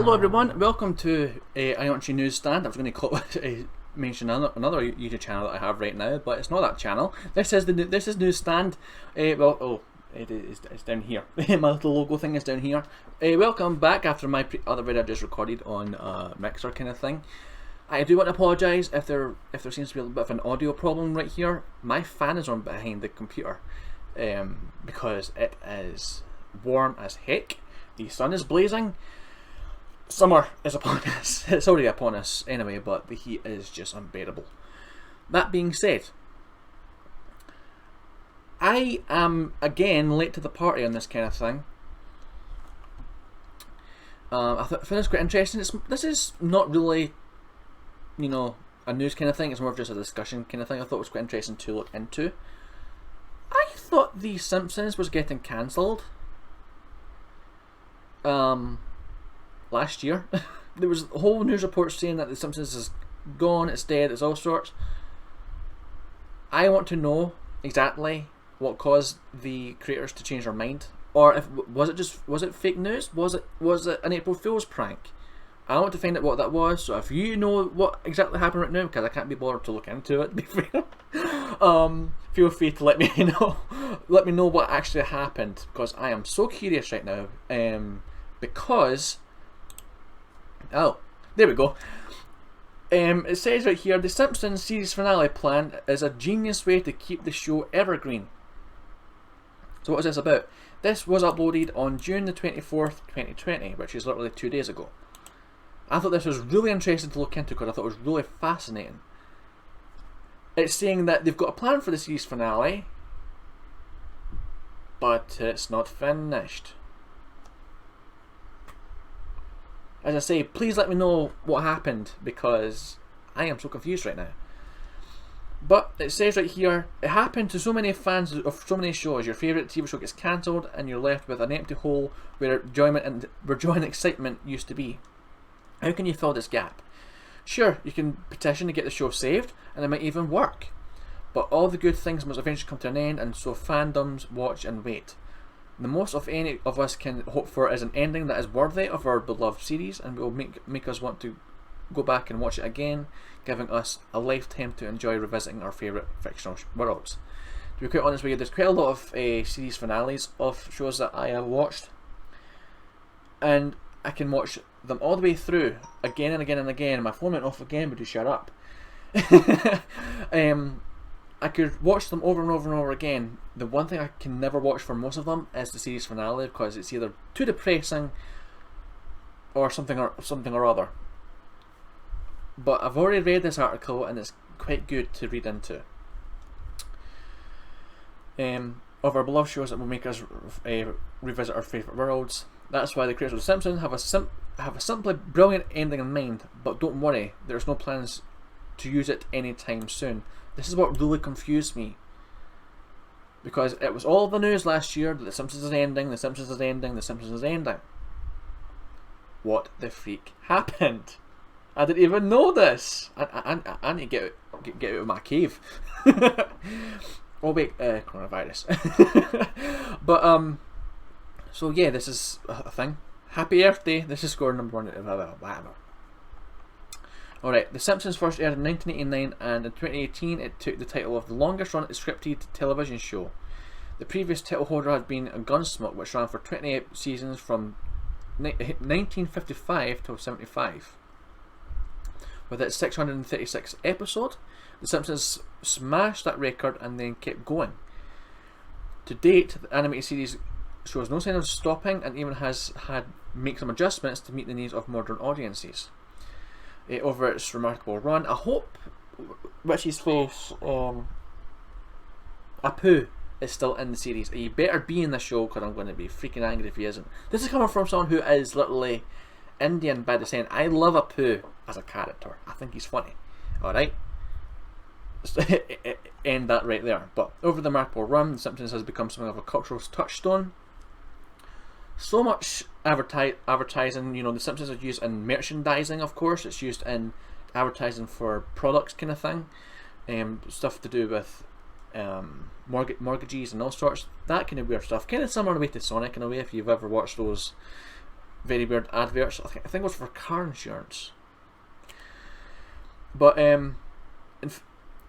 Hello everyone, welcome to Ianchi Newsstand. I was going to call it, mention another YouTube channel that I have right now, but it's not that channel. This is Newsstand. It's down here. My little logo thing is down here. Welcome back after my other video I just recorded on Mixer kind of thing. I do want to apologise if there seems to be a little bit of an audio problem right here. My fan is on behind the computer because it is warm as heck. The sun is blazing. Summer is upon us. It's already upon us anyway, but the heat is just unbearable. That being said, I am again late to the party on this kind of thing. I found this quite interesting. This is not really, you know, a news kind of thing. It's more of just a discussion kind of thing. I thought it was quite interesting to look into. I thought the Simpsons was getting cancelled. Last year. There was a whole news report saying that the Simpsons is gone, it's dead, it's all sorts. I want to know exactly what caused the creators to change their mind, or if was it fake news? Was it an April Fool's prank? I want to find out what that was. So if you know what exactly happened right now, because I can't be bothered to look into it, to be fair, feel free to let me know. Let me know what actually happened, because I am so curious right now. Because oh, there we go. It says right here, the Simpsons series finale plan is a genius way to keep the show evergreen. So what is this about? This was uploaded on June the 24th, 2020, which is literally 2 days ago. I thought this was really interesting to look into because I thought it was really fascinating. It's saying that they've got a plan for the series finale, but it's not finished. As I say, please let me know what happened, because I am so confused right now. But it says right here, it happened to so many fans of so many shows. Your favourite TV show gets cancelled and you're left with an empty hole where joy and excitement used to be. How can you fill this gap? Sure, you can petition to get the show saved, and it might even work. But all the good things must eventually come to an end, and so fandoms watch and wait. The most of any of us can hope for is an ending that is worthy of our beloved series and will make us want to go back and watch it again, giving us a lifetime to enjoy revisiting our favourite fictional worlds. To be quite honest with you, there's quite a lot of series finales of shows that I have watched, and I can watch them all the way through again and again and again. My phone went off again, but you shut up. I could watch them over and over and over again. The one thing I can never watch for most of them is the series finale, because it's either too depressing or something or other. But I've already read this article and it's quite good to read into. Of our beloved shows that will make us revisit our favourite worlds. That's why the creators of The Simpsons have a simply brilliant ending in mind. But don't worry, there's no plans to use it anytime soon. This is what really confused me, because it was all the news last year that The Simpsons is ending, The Simpsons is ending, The Simpsons is ending. What the freak happened? I didn't even know this. I need to get out of my cave. Oh wait, coronavirus. But so yeah, this is a thing. Happy Earth Day. This is score number 1. Whatever. Alright, The Simpsons first aired in 1989, and in 2018 it took the title of the longest run scripted television show. The previous title holder had been Gunsmoke, which ran for 28 seasons from 1955 till 75. With its 636 episode, The Simpsons smashed that record and then kept going. To date, the animated series shows no sign of stopping and even has had make some adjustments to meet the needs of modern audiences. Over its remarkable run, I hope Richie's face, Apu, is still in the series. He better be in the show, because I'm going to be freaking angry if he isn't. This is coming from someone who is literally Indian by descent. I love Apu as a character. I think he's funny. Alright? End that right there. But over the remarkable run, The Simpsons has become something of a cultural touchstone. So much advertising, you know, The Simpsons are used in merchandising, of course. It's used in advertising for products kind of thing. Stuff to do with mortgages and all sorts. That kind of weird stuff. Kind of similar way to Sonic in a way, if you've ever watched those very weird adverts. I think it was for car insurance. But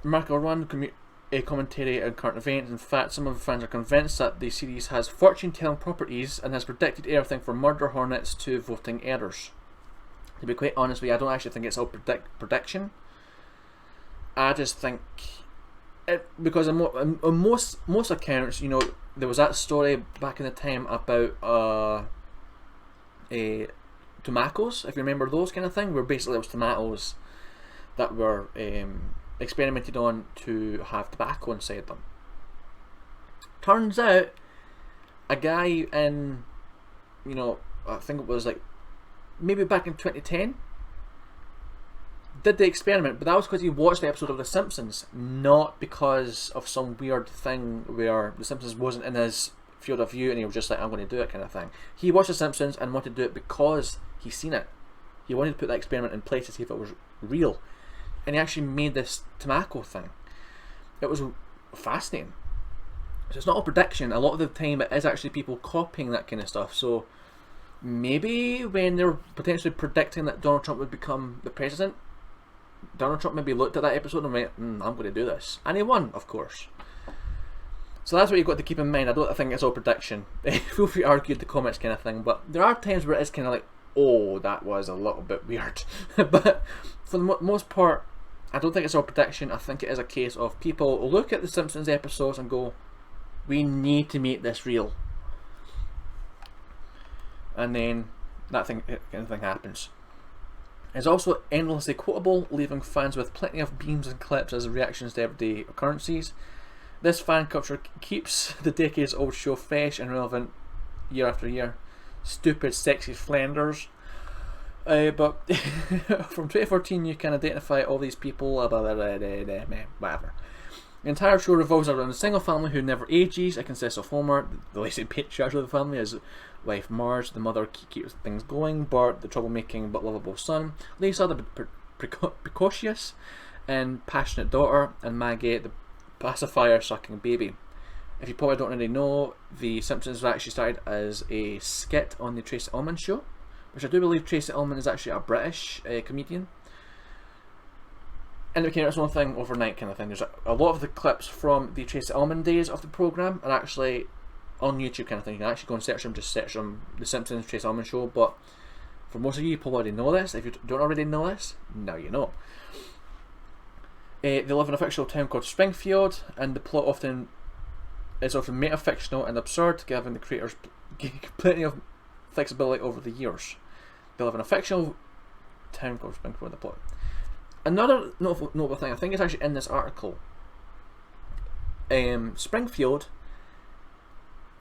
remarkable run, commentary on current events. In fact, some of the fans are convinced that the series has fortune-telling properties and has predicted everything from murder hornets to voting errors. To be quite honest with you, I don't actually think it's all prediction. I just think it, because on most accounts, you know, there was that story back in the time about tomatoes, if you remember those kind of thing, where basically it was tomatoes that were experimented on to have tobacco inside them. Turns out a guy in, you know, I think it was like maybe back in 2010 did the experiment, but that was because he watched the episode of The Simpsons, not because of some weird thing where The Simpsons wasn't in his field of view and he was just like, I'm going to do it kind of thing. He watched The Simpsons and wanted to do it because he's seen it. He wanted to put that experiment in place to see if it was real, and he actually made this tobacco thing. It was fascinating. So it's not all prediction. A lot of the time it is actually people copying that kind of stuff. So maybe when they're potentially predicting that Donald Trump would become the president, Donald Trump maybe looked at that episode and went, I'm going to do this. And he won, of course. So that's what you've got to keep in mind. I don't think it's all prediction. Feel free to argue in the comments kind of thing. But there are times where it is kind of like, oh, that was a little bit weird. But for the most part, I don't think it's all prediction. I think it is a case of people look at the Simpsons episodes and go, we need to make this real. And then that kind of thing happens. It's also endlessly quotable, leaving fans with plenty of memes and clips as reactions to everyday occurrences. This fan culture keeps the decades-old show fresh and relevant year after year. Stupid, sexy Flanders. But from 2014 you can identify all these people, whatever. The entire show revolves around a single family who never ages. It consists of Homer, the lazy patriarch of the family, his wife Marge, the mother keeps things going, Bart, the troublemaking but lovable son, Lisa, the precocious and passionate daughter, and Maggie, the pacifier-sucking baby. If you probably don't already know, The Simpsons was actually started as a skit on the Tracey Ullman show, which I do believe Tracey Ullman is actually a British comedian. And it became its own thing overnight kind of thing. There's a lot of the clips from the Tracey Ullman days of the programme are actually on YouTube kind of thing. You can actually go and search them, just search them, The Simpsons, Tracey Ullman show. But for most of you, you probably already know this. If you don't already know this, now you know. They live in a fictional town called Springfield, and the plot is often meta-fictional and absurd, giving the creators plenty of flexibility over the years. They live in a fictional town called Springfield, the plot. Another notable thing, I think it's actually in this article. Springfield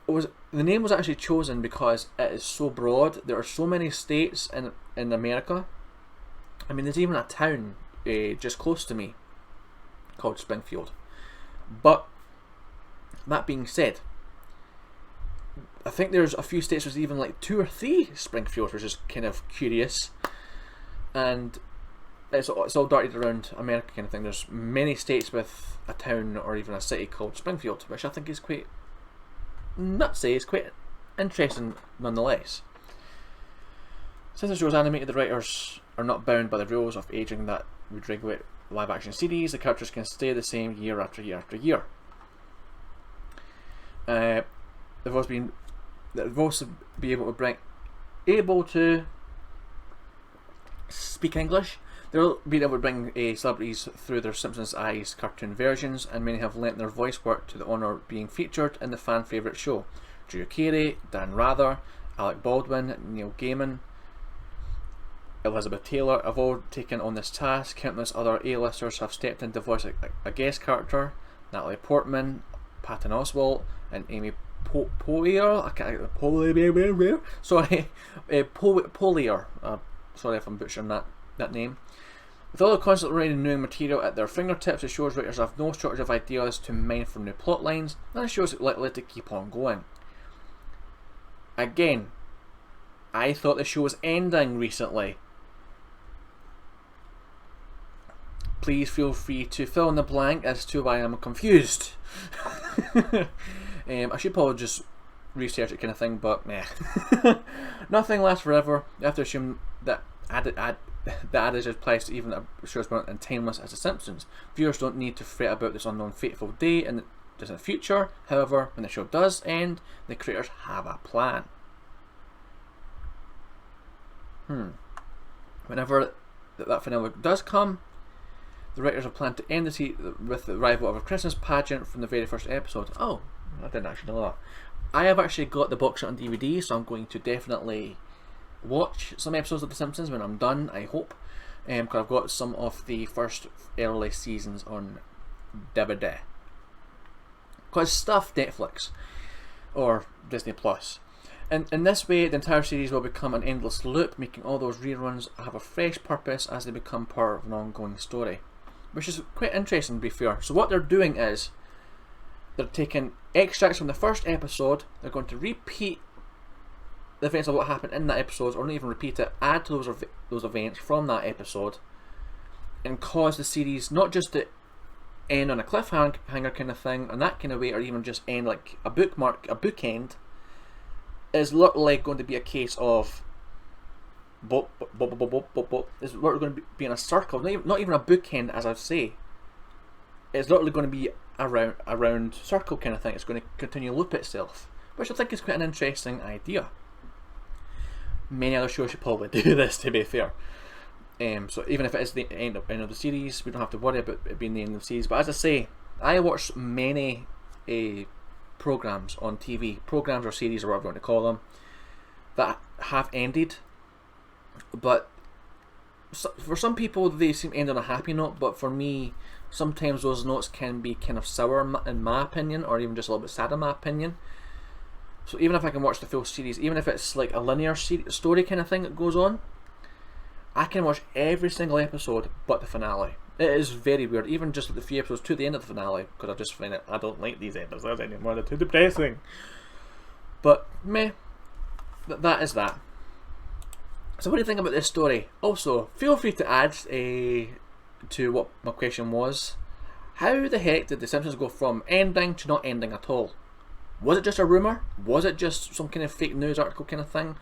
the name was actually chosen because it is so broad. There are so many states in America. I mean, there's even a town just close to me called Springfield. But that being said, I think there's a few states, there's even like 2 or 3 Springfields, which is kind of curious. And it's all darted around America kind of thing. There's many states with a town or even a city called Springfield, which I think is quite nutsy. It's quite interesting nonetheless. Since the show is animated, the writers are not bound by the rules of aging that would regulate live action series. The characters can stay the same year after year after year. They've also been able to speak English. They'll be able to bring celebrities through their Simpsons Eyes cartoon versions, and many have lent their voice work to the honour of being featured in the fan favourite show. Drew Carey, Dan Rather, Alec Baldwin, Neil Gaiman, Elizabeth Taylor have all taken on this task. Countless other A-listers have stepped in to voice a guest character. Natalie Portman, Patton Oswalt, and Amy Poehler. Poehler. Sorry if I'm butchering that name. With all the constantly writing new material at their fingertips, the show's writers have no shortage of ideas to mine from new plot lines, and the show's likely to keep on going. Again, I thought the show was ending recently. Please feel free to fill in the blank as to why I'm confused. I should probably just research it kind of thing, but meh. Nothing lasts forever. You have to assume that the adage applies to even a show as brilliant and timeless as The Simpsons. Viewers don't need to fret about this unknown fateful day in the distant future. However, when the show does end, the creators have a plan. Whenever that finale does come, the writers have planned to end the series with the arrival of a Christmas pageant from the very first episode. Oh, I didn't actually know that. I have actually got the box set on DVD, so I'm going to definitely watch some episodes of The Simpsons when I'm done, I hope. Because I've got some of the first early seasons on DVD. Because stuff Netflix or Disney Plus. And in this way, the entire series will become an endless loop, making all those reruns have a fresh purpose as they become part of an ongoing story. Which is quite interesting, to be fair. So what they're doing is, they're taking extracts from the first episode, they're going to repeat the events of what happened in that episode, or not even repeat it, add to those events from that episode, and cause the series not just to end on a cliffhanger kind of thing, and that kind of way, or even just end like a bookend, is literally going to be a case of is literally going to be in a circle, not even a bookend, as I say. It's literally going to be a round circle kind of thing. It's going to continue to loop itself, which I think is quite an interesting idea. Many other shows should probably do this, to be fair. So even if it is the end of the series, we don't have to worry about it being the end of the series. But as I say, I watch many programs on TV, programs or series or whatever you want to call them, that have ended. But for some people, they seem to end on a happy note. But for me, sometimes those notes can be kind of sour in my opinion, or even just a little bit sad in my opinion. So even if I can watch the full series, even if it's like a linear story kind of thing that goes on, I can watch every single episode but the finale. It is very weird, even just the few episodes to the end of the finale, because I just find it, I don't like these episodes anymore, they're too depressing. But meh, that is that. So what do you think about this story? Also, feel free to add to what my question was. How the heck did The Simpsons go from ending to not ending at all? Was it just a rumour? Was it just some kind of fake news article kind of thing?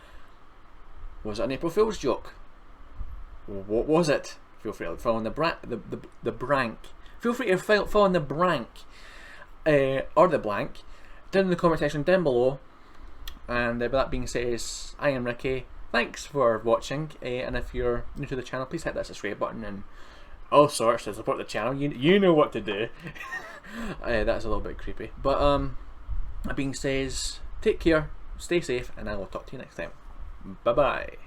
Was it an April Fool's joke? What was it? Feel free to fill in the blank. Feel free to fill in the blank or the blank down in the comment section down below. And with that being said, I am Ricky. Thanks for watching. And if you're new to the channel, please hit that subscribe button and all sorts to support the channel. You know what to do. That's a little bit creepy, but that being said, take care, stay safe, and I will talk to you next time. Bye bye.